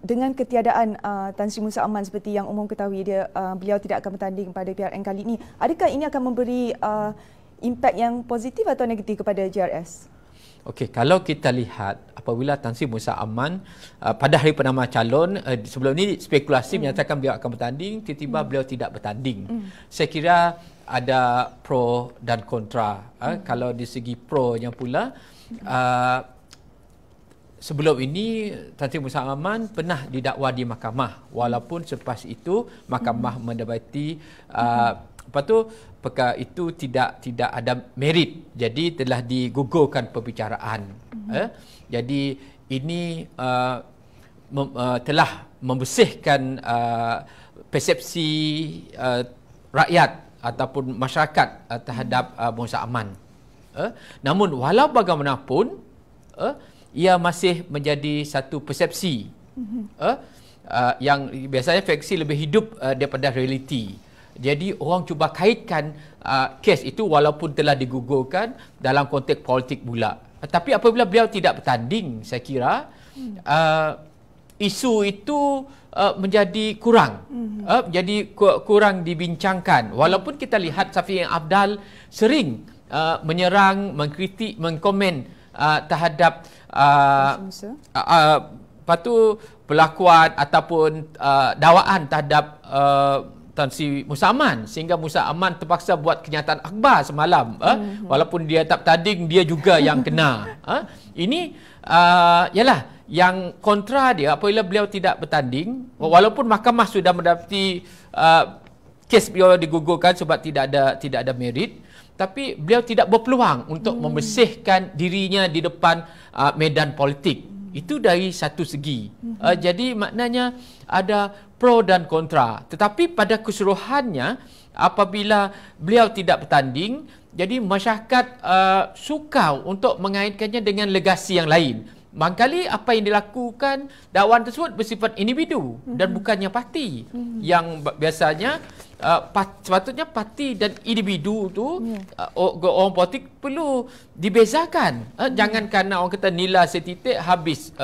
dengan ketiadaan Tan Sri Musa Aman seperti yang umum ketahui, beliau tidak akan bertanding pada PRN kali ini, adakah ini akan memberi impak yang positif atau negatif kepada JRS? Okey, kalau kita lihat apabila Tan Sri Musa Aman pada hari penama calon, sebelum ini spekulasi menyatakan beliau akan bertanding, tiba-tiba beliau tidak bertanding. Saya kira ada pro dan kontra. Kalau di segi pro-nya pula, sebelum ini Tan Sri Musa Aman pernah didakwa di mahkamah, walaupun selepas itu mahkamah mendapati perkara itu tidak ada merit, jadi telah digugurkan perbicaraan. Jadi ini telah membersihkan persepsi rakyat ataupun masyarakat terhadap Musa Aman. Namun walau bagaimanapun, ia masih menjadi satu persepsi yang biasanya fiksi lebih hidup daripada realiti. Jadi orang cuba kaitkan kes itu walaupun telah digugurkan dalam konteks politik pula. Tapi apabila beliau tidak bertanding, saya kira isu itu menjadi kurang, jadi kurang dibincangkan. Walaupun kita lihat Shafi'i Apdal sering menyerang, mengkritik, mengkomen terhadap perlakuan ataupun dakwaan terhadap Tan Sri Musa Aman, sehingga Musa Aman terpaksa buat kenyataan akhbar semalam. Walaupun dia tak bertanding, dia juga yang kena. Ini ialah yang kontra dia apabila beliau tidak bertanding, walaupun mahkamah sudah mendapati kes beliau digugurkan sebab tidak ada merit, tapi beliau tidak berpeluang untuk membersihkan dirinya di depan medan politik. Itu dari satu segi. Jadi maknanya ada pro dan kontra. Tetapi pada keseluruhannya, apabila beliau tidak bertanding, jadi masyarakat sukar untuk mengaitkannya dengan legasi yang lain. Barangkali apa yang dilakukan, dakwaan tersebut bersifat individu dan bukannya parti. Yang biasanya sepatutnya parti dan individu tu orang politik perlu dibezakan. Jangan kerana orang kata nilai setitik habis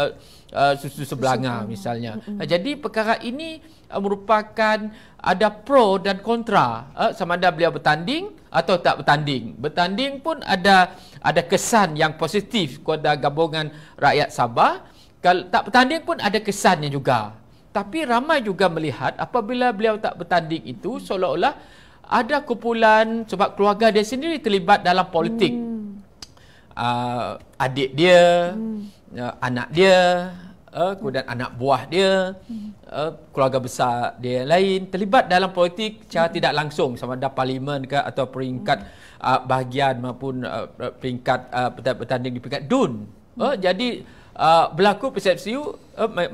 susu sebelanga misalnya. Jadi perkara ini merupakan ada pro dan kontra. Sama ada beliau bertanding atau tak bertanding. Bertanding pun ada kesan yang positif kepada gabungan rakyat Sabah. Kalau tak bertanding pun ada kesannya juga. Tapi ramai juga melihat apabila beliau tak bertanding itu seolah-olah ada kumpulan sebab keluarga dia sendiri terlibat dalam politik. Adik dia, anak dia, kemudian anak buah dia, keluarga besar dia lain terlibat dalam politik secara tidak langsung, sama ada parlimen ke atau peringkat bahagian maupun peringkat bertanding di peringkat DUN. Jadi berlaku persepsi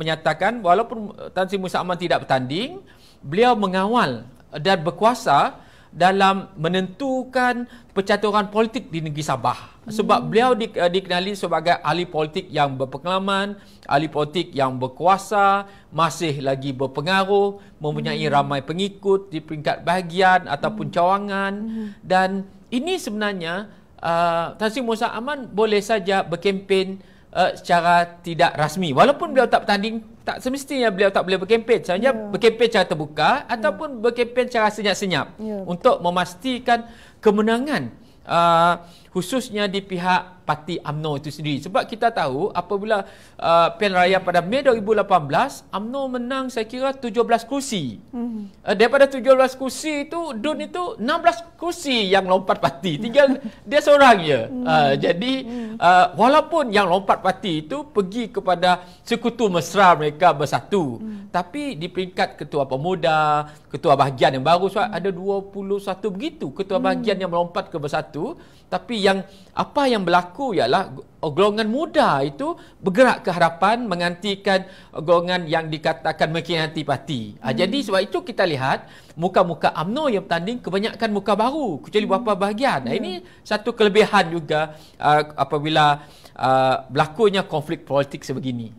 menyatakan walaupun Tan Sri Musa Aman tidak bertanding, beliau mengawal dan berkuasa dalam menentukan percaturan politik di negeri Sabah. Sebab beliau dikenali sebagai ahli politik yang berpengalaman, ahli politik yang berkuasa, masih lagi berpengaruh, mempunyai ramai pengikut di peringkat bahagian ataupun cawangan. Dan ini sebenarnya Tan Sri Musa Aman boleh saja berkempen secara tidak rasmi. Walaupun beliau tak bertanding, tak semestinya beliau tak boleh berkempen. Sebenarnya berkempen secara terbuka ataupun berkempen secara senyap-senyap untuk memastikan kemenangan, khususnya di pihak parti UMNO itu sendiri. Sebab kita tahu apabila pilihan raya pada Mei 2018, UMNO menang saya kira 17 kursi. Daripada 17 kursi itu, DUN itu 16 kursi yang lompat parti. Tinggal dia seorang je. Jadi walaupun yang lompat parti itu pergi kepada sekutu mesra mereka bersatu. Tapi di peringkat ketua pemuda, ketua bahagian yang baru, ada 21 begitu ketua bahagian yang melompat ke bersatu. Tapi apa yang berlaku ialah golongan muda itu bergerak ke hadapan menggantikan golongan yang dikatakan mengkhianati parti. Jadi sebab itu kita lihat muka-muka UMNO yang bertanding kebanyakan muka baru, kecuali beberapa bahagian. Ini satu kelebihan juga apabila berlakunya konflik politik sebegini.